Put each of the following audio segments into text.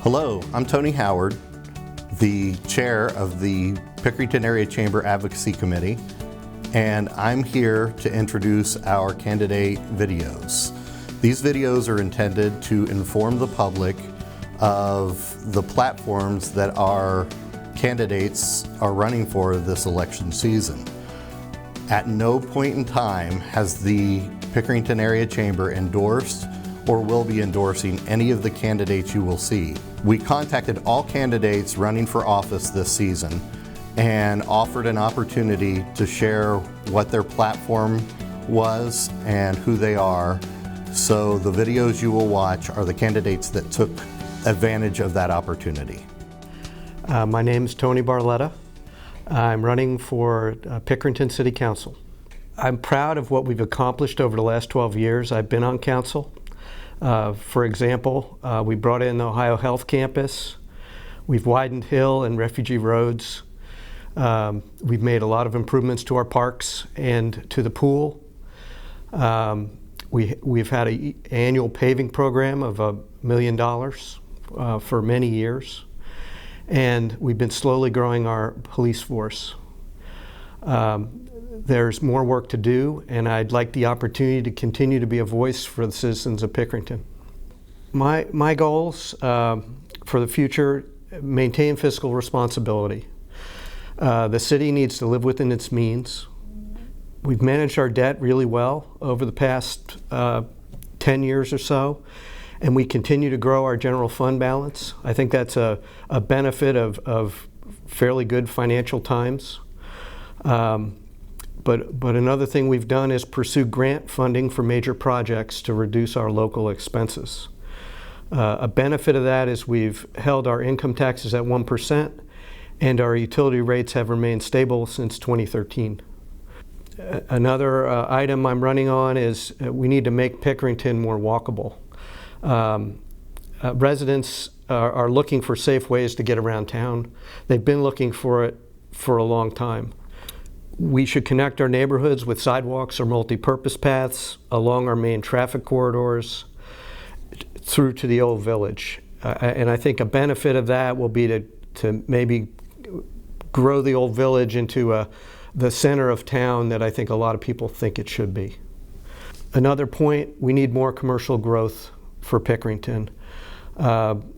Hello, I'm Tony Howard, the chair of the Pickerington Area Chamber Advocacy Committee, and I'm here to introduce our candidate videos. These videos are intended to inform the public of the platforms that our candidates are running for this election season. At no point in time has the Pickerington Area Chamber endorsed or will be endorsing any of the candidates you will see. We contacted all candidates running for office this season and offered an opportunity to share what their platform was and who they are. So the videos you will watch are the candidates that took advantage of that opportunity. My name is Tony Barletta. I'm running for Pickerington City Council. I'm proud of what we've accomplished over the last 12 years I've been on council. For example, we brought in the Ohio Health Campus. We've widened hill and refugee roads. We've made a lot of improvements to our parks and to the pool. We've had an annual paving program of $1 million for many years. And we've been slowly growing our police force. There's more work to do, and I'd like the opportunity to continue to be a voice for the citizens of Pickerington. My goals for the future: maintain fiscal responsibility. The city needs to live within its means. We've managed our debt really well over the past 10 years or so, and we continue to grow our general fund balance. I think that's a benefit of fairly good financial times. But another thing we've done is pursue grant funding for major projects to reduce our local expenses. A benefit of that is we've held our income taxes at 1%, and our utility rates have remained stable since 2013. Another item I'm running on is we need to make Pickerington more walkable. Residents are looking for safe ways to get around town. They've been looking for it for a long time. We should connect our neighborhoods with sidewalks or multi-purpose paths along our main traffic corridors through to the old village. And I think a benefit of that will be to maybe grow the old village into the center of town that I think a lot of people think it should be. Another point, we need more commercial growth for Pickerington.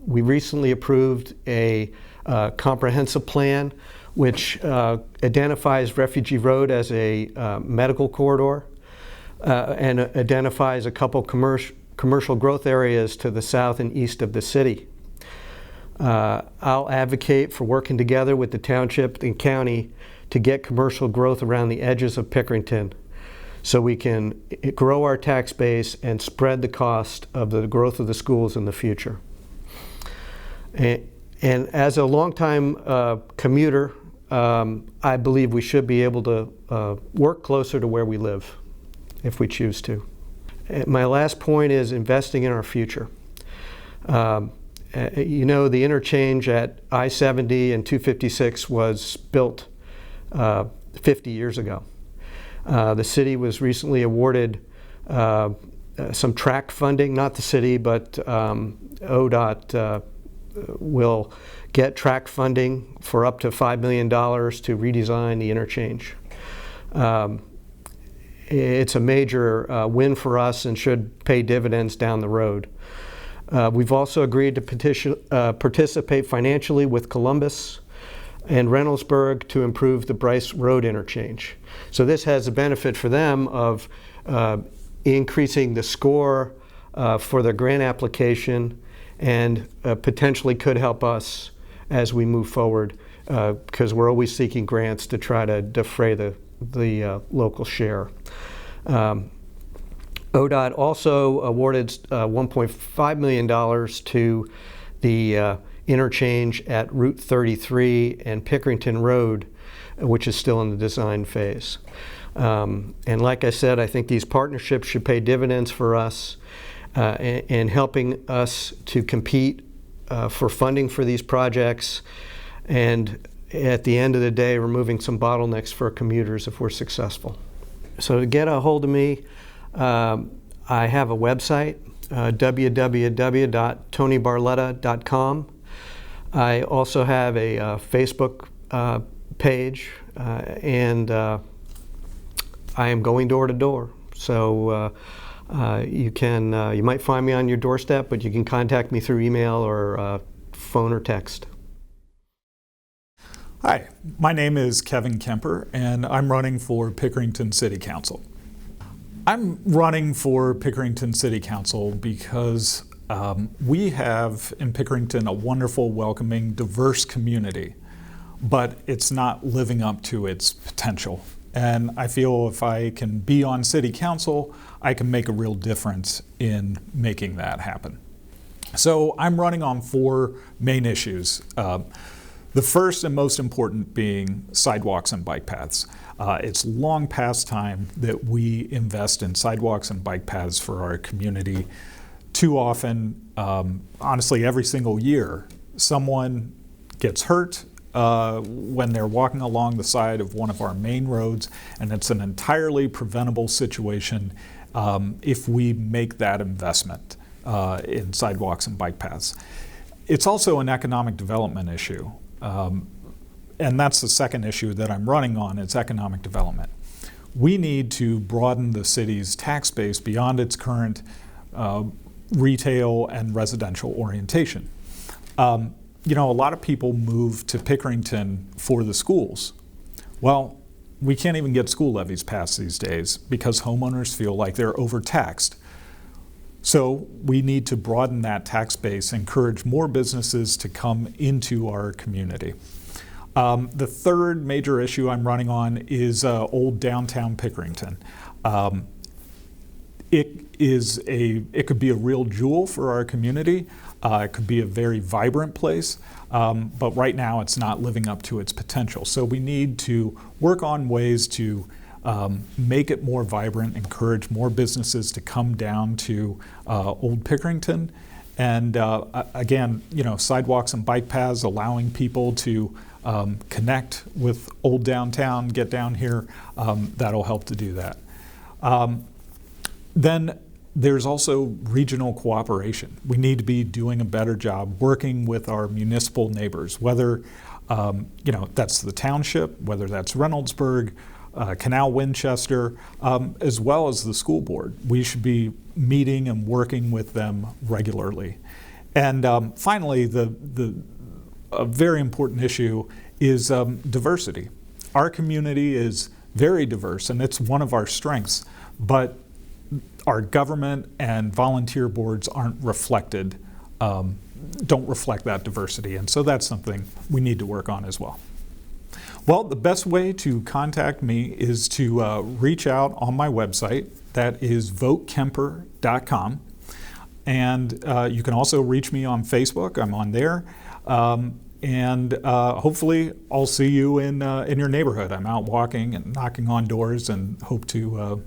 We recently approved a comprehensive plan which identifies Refugee Road as a medical corridor and identifies a couple commercial growth areas to the south and east of the city. I'll advocate for working together with the township and county to get commercial growth around the edges of Pickerington so we can grow our tax base and spread the cost of the growth of the schools in the future. And as a longtime commuter, I believe we should be able to work closer to where we live if we choose to. And my last point is investing in our future. You know, the interchange at I-70 and 256 was built 50 years ago. The city was recently awarded some track funding, not the city, but ODOT will get track funding for up to $5 million to redesign the interchange. It's a major win for us and should pay dividends down the road. We've also agreed to participate financially with Columbus and Reynoldsburg to improve the Bryce Road interchange. So this has a benefit for them of increasing the score for their grant application, and potentially could help us as we move forward, because we're always seeking grants to try to defray the local share. ODOT also awarded $1.5 million to the interchange at Route 33 and Pickerington Road, which is still in the design phase. And like I said, I think these partnerships should pay dividends for us in helping us to compete for funding for these projects, and at the end of the day, removing some bottlenecks for commuters if we're successful. So to get a hold of me, I have a website, www.tonybarletta.com. I also have a Facebook page, and I am going door to door. So you might find me on your doorstep, but you can contact me through email or phone or text. Hi, my name is Kevin Kemper, and I'm running for Pickerington City Council. I'm running for Pickerington City Council because we have in Pickerington a wonderful, welcoming, diverse community, but it's not living up to its potential. And I feel if I can be on City Council, I can make a real difference in making that happen. So I'm running on 4 main issues. The first and most important being sidewalks and bike paths. It's long past time that we invest in sidewalks and bike paths for our community. Too often, honestly, every single year, someone gets hurt when they're walking along the side of one of our main roads, and it's an entirely preventable situation if we make that investment in sidewalks and bike paths. It's also an economic development issue. And that's the second issue that I'm running on, is economic development. We need to broaden the city's tax base beyond its current retail and residential orientation. A lot of people move to Pickerington for the schools. Well, we can't even get school levies passed these days because homeowners feel like they're overtaxed. So we need to broaden that tax base, encourage more businesses to come into our community. The third major issue I'm running on is old downtown Pickerington. It could be a real jewel for our community. It could be a very vibrant place, but right now it's not living up to its potential. So we need to work on ways to make it more vibrant, encourage more businesses to come down to Old Pickerington. And again, sidewalks and bike paths, allowing people to connect with old downtown, get down here, that'll help to do that. Then there's also regional cooperation. We need to be doing a better job working with our municipal neighbors, whether that's the township, whether that's Reynoldsburg, Canal Winchester, as well as the school board. We should be meeting and working with them regularly. And finally, a very important issue is diversity. Our community is very diverse, and it's one of our strengths, but our government and volunteer boards don't reflect that diversity, and so that's something we need to work on as well. Well, the best way to contact me is to reach out on my website. That is votekemper.com. And you can also reach me on Facebook. I'm on there. And hopefully I'll see you in your neighborhood. I'm out walking and knocking on doors and hope to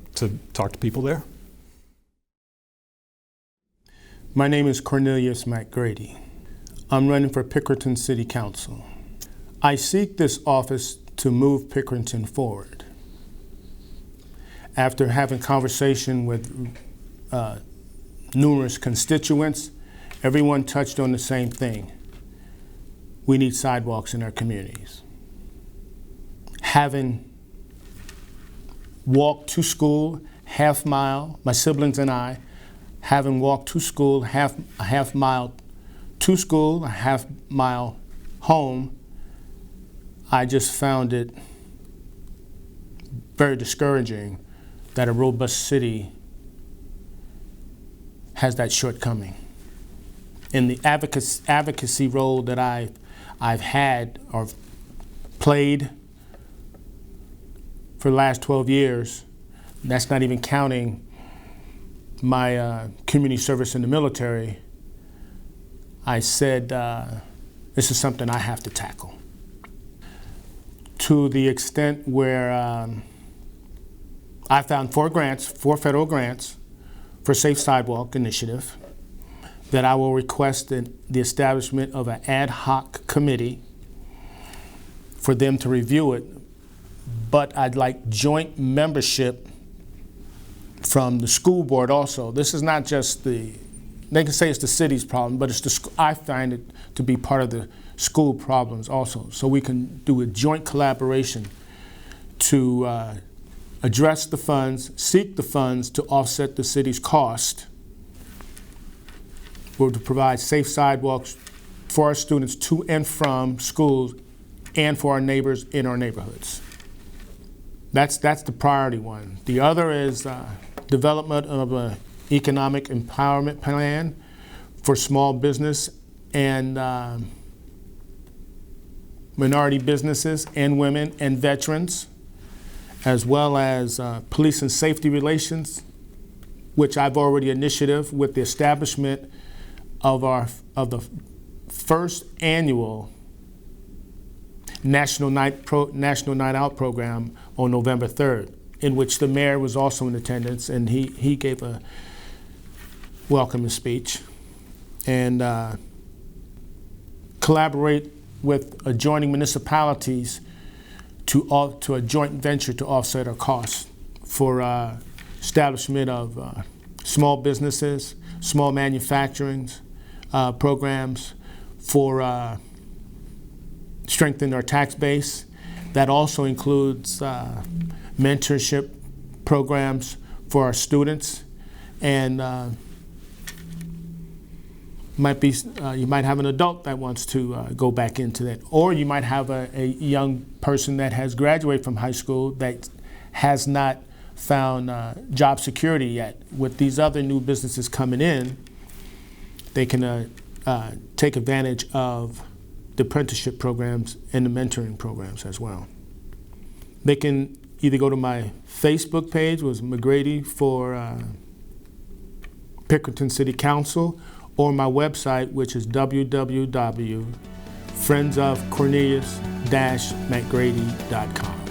talk to people there. My name is Cornelius McGrady. I'm running for Pickerington City Council. I seek this office to move Pickerington forward. After having conversation with numerous constituents, everyone touched on the same thing. We need sidewalks in our communities. Having walked to school half mile, my siblings and I, having walked to school a half mile to school, a half mile home, I just found it very discouraging that a robust city has that shortcoming. In the advocacy role that I've had or played for the last 12 years, that's not even counting my community service in the military, I said this is something I have to tackle. To the extent where I found 4 federal grants for Safe Sidewalk Initiative, that I will request the establishment of an ad hoc committee for them to review it, but I'd like joint membership from the school board also. This is not just the they can say it's the city's problem, but I find it to be part of the school problems also. So we can do a joint collaboration to address the funds, seek the funds to offset the city's cost, or to provide safe sidewalks for our students to and from schools and for our neighbors in our neighborhoods. That's the priority one. The other is development of an economic empowerment plan for small business and minority businesses and women and veterans, as well as police and safety relations, which I've already initiative with the establishment of the first annual National Night Out program on November 3rd, in which the mayor was also in attendance, and he gave a welcoming speech, and collaborate with adjoining municipalities to a joint venture to offset our costs for establishment of small businesses, small manufacturing programs, for strengthening our tax base. That also includes mentorship programs for our students, and you might have an adult that wants to go back into that, or you might have a young person that has graduated from high school that has not found job security yet. With these other new businesses coming in, they can take advantage of the apprenticeship programs and the mentoring programs as well. They can either go to my Facebook page, was McGrady for Pickerington City Council, or my website, which is www.friendsofcornelius-mcgrady.com.